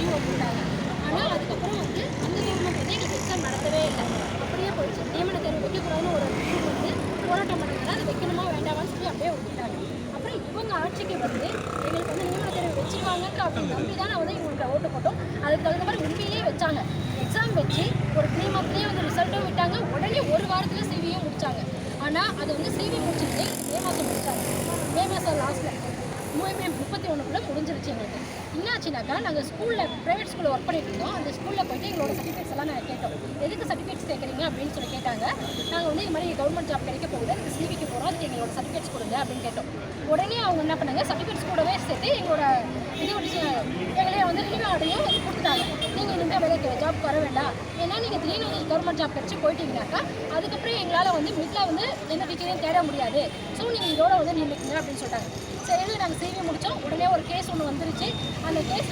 லீவை போட்டாங்க. ஆனால் அதுக்கப்புறம் வந்து அந்த கவர்மெண்ட் வந்து எங்களுக்கு எக்ஸாம் நடத்தவே இல்லை. அப்படியே போயிடுச்சு. நியமன தேர்வு வைக்கக்கூடாதுன்னு ஒரு குரூப் வந்து போராட்டம் பண்ணதுனால அதை வைக்கணுமா வேண்டாமான்னு சொல்லி அப்படியே விட்டுட்டாங்க. அப்புறம் இவங்க ஆட்சிக்கு வந்து எங்களுக்கு வந்து நியமன தேர்வு வச்சிருவாங்கன்ற அப்படின்னு நம்பி தான் நான் வந்து இவங்களுக்கு ஓட்டு போட்டோம். அதுக்கு தகுந்த மாதிரி உண்மையிலேயே வச்சாங்க. எக்ஸாம் வச்சு ஒரு 3 மந்த்லேயே வந்து ரிசல்ட்டும் விட்டாங்க. உடனே ஒரு வாரத்தில் சிவியும் முடிச்சாங்க. ஆனால் அது வந்து சிவி முடிச்சுட்டு மே மாதம் முடிச்சாங்க. மே மாதம் லாஸ்ட்டில் மே 31க்குள்ளே முடிஞ்சிருச்சு எங்களுக்கு. என்னாச்சுனாக்கா நாங்கள் ஸ்கூலில் ப்ரைவேட் ஸ்கூலில் ஒர்க் பண்ணிட்டு இருந்தோம். அந்த ஸ்கூலில் போய்ட்டு எங்களோட சர்டிஃபிகேட்ஸ் எல்லாம் நாங்கள் கேட்டோம். எதுக்கு சர்டிஃபிகேட்ஸ் கேட்குறீங்க அப்படின்னு சொல்லி கேட்டாங்க. நாங்கள் வந்து இது மாதிரி கவர்மெண்ட் ஜாப் கிடைக்க போகுது, அதுக்கு சிவிக்கு போகிறோம், அதுக்கு எங்களோட சர்டிஃபிகேட்ஸ் கொடுங்க அப்படின்னு கேட்டோம். உடனே அவங்க என்ன பண்ணாங்க, சர்டிஃபிகேட்ஸ் கூடவே சேர்த்து எங்களோட இது எங்களையே வந்து ரினியூ ஆர்டரையும் கொடுத்துட்டாங்க. நீங்கள் இனிமேல் வேலைக்கு ஜாப் வர வேண்டாம், ஏன்னா நீங்கள் திடீர்னு வந்து கவர்மெண்ட் ஜாப் கிடச்சி போயிட்டீங்கன்னாக்கா அதுக்கப்புறம் எங்களால் வந்து மிடில் வந்து எந்த டீச்சரையும் தேட முடியாது. ஸோ நீங்கள் இதோட வந்து நின்றுக்குங்க அப்படின்னு சொல்லிட்டாங்க. சரி, நாங்கள் சிவி முடித்தோம். உடனே ஒரு கேஸ் ஒன்று வந்துருச்சு. அந்த கேஸ்